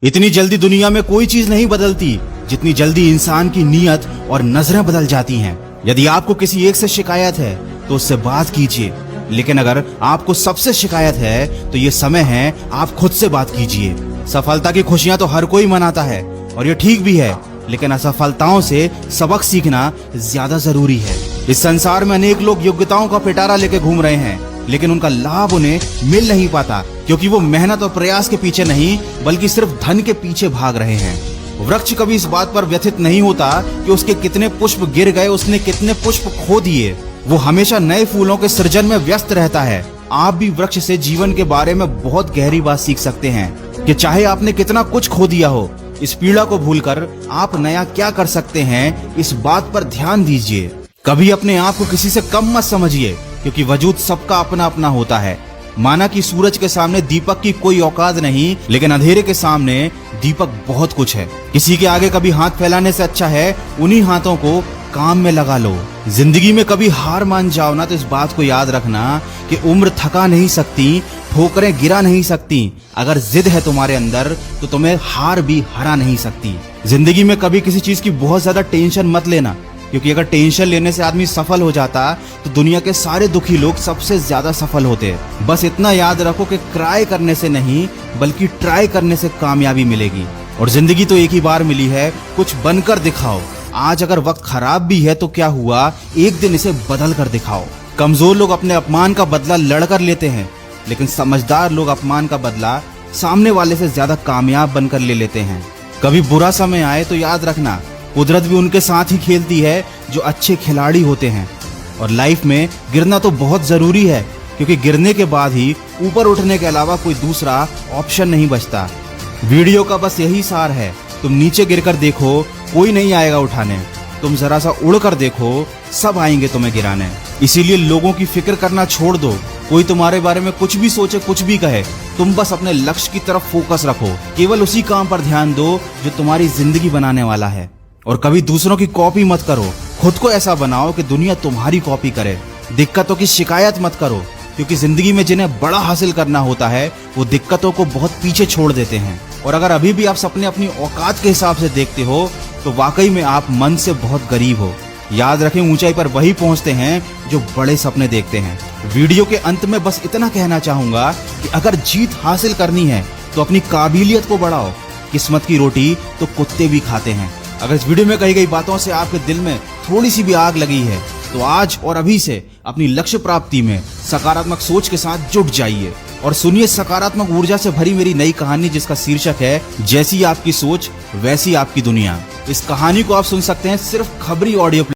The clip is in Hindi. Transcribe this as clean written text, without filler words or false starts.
इतनी जल्दी दुनिया में कोई चीज नहीं बदलती जितनी जल्दी इंसान की नीयत और नजरें बदल जाती हैं। यदि आपको किसी एक से शिकायत है तो उससे बात कीजिए, लेकिन अगर आपको सबसे शिकायत है तो ये समय है आप खुद से बात कीजिए। सफलता की खुशियां तो हर कोई मनाता है और ये ठीक भी है, लेकिन असफलताओं से सबक सीखना ज्यादा जरूरी है। इस संसार में अनेक लोग योग्यताओं का पिटारा लेके घूम रहे हैं, लेकिन उनका लाभ उन्हें मिल नहीं पाता क्योंकि वो मेहनत और प्रयास के पीछे नहीं बल्कि सिर्फ धन के पीछे भाग रहे हैं। वृक्ष कभी इस बात पर व्यथित नहीं होता कि उसके कितने पुष्प गिर गए, उसने कितने पुष्प खो दिए। वो हमेशा नए फूलों के सृजन में व्यस्त रहता है। आप भी वृक्ष से जीवन के बारे में बहुत गहरी बात सीख सकते हैं कि चाहे आपने कितना कुछ खो दिया हो, इस पीड़ा को भूलकर आप नया क्या कर सकते हैं, इस बात पर ध्यान दीजिए। कभी अपने आप को किसी से कम मत समझिए क्योंकि वजूद सबका अपना अपना होता है। माना कि सूरज के सामने दीपक की कोई औकात नहीं, लेकिन अंधेरे के सामने दीपक बहुत कुछ है। किसी के आगे कभी हाथ फैलाने से अच्छा है उन्हीं हाथों को काम में लगा लो। जिंदगी में कभी हार मान जाओ ना तो इस बात को याद रखना कि उम्र थका नहीं सकती, ठोकरें गिरा नहीं सकती। अगर जिद है तुम्हारे अंदर तो तुम्हें हार भी हरा नहीं सकती। जिंदगी में कभी किसी चीज की बहुत ज्यादा टेंशन मत लेना, क्योंकि अगर टेंशन लेने से आदमी सफल हो जाता तो दुनिया के सारे दुखी लोग सबसे ज्यादा सफल होते। बस इतना याद रखो कि क्राई करने से नहीं बल्कि ट्राई करने से कामयाबी मिलेगी। और जिंदगी तो एक ही बार मिली है, कुछ बनकर दिखाओ। आज अगर वक्त खराब भी है तो क्या हुआ, एक दिन इसे बदल कर दिखाओ। कमजोर लोग अपने अपमान का बदला लड़कर लेते हैं, लेकिन समझदार लोग अपमान का बदला सामने वाले से ज्यादा कामयाब बनकर ले लेते हैं। कभी बुरा समय आए तो याद रखना, कुदरत भी उनके साथ ही खेलती है जो अच्छे खिलाड़ी होते हैं। और लाइफ में गिरना तो बहुत जरूरी है, क्योंकि गिरने के बाद ही ऊपर उठने के अलावा कोई दूसरा ऑप्शन नहीं बचता। वीडियो का बस यही सार है, तुम नीचे गिरकर देखो, कोई नहीं आएगा उठाने। तुम जरा सा उड़कर देखो, सब आएंगे तुम्हें गिराने। इसीलिए लोगों की फिक्र करना छोड़ दो। कोई तुम्हारे बारे में कुछ भी सोचे, कुछ भी कहे, तुम बस अपने लक्ष्य की तरफ फोकस रखो। केवल उसी काम पर ध्यान दो जो तुम्हारी जिंदगी बनाने वाला है। और कभी दूसरों की कॉपी मत करो, खुद को ऐसा बनाओ कि दुनिया तुम्हारी कॉपी करे। दिक्कतों की शिकायत मत करो, क्योंकि जिंदगी में जिन्हें बड़ा हासिल करना होता है वो दिक्कतों को बहुत पीछे छोड़ देते हैं। और अगर अभी भी आप सपने अपनी औकात के हिसाब से देखते हो तो वाकई में आप मन से बहुत गरीब हो। याद रखें, ऊंचाई पर वही पहुंचते हैं जो बड़े सपने देखते हैं। वीडियो के अंत में बस इतना कहना चाहूंगा कि अगर जीत हासिल करनी है तो अपनी काबिलियत को बढ़ाओ। किस्मत की रोटी तो कुत्ते भी खाते हैं। अगर इस वीडियो में कही गई बातों से आपके दिल में थोड़ी सी भी आग लगी है तो आज और अभी से अपनी लक्ष्य प्राप्ति में सकारात्मक सोच के साथ जुट जाइए और सुनिए सकारात्मक ऊर्जा से भरी मेरी नई कहानी, जिसका शीर्षक है जैसी आपकी सोच वैसी आपकी दुनिया। इस कहानी को आप सुन सकते हैं सिर्फ खबरी ऑडियो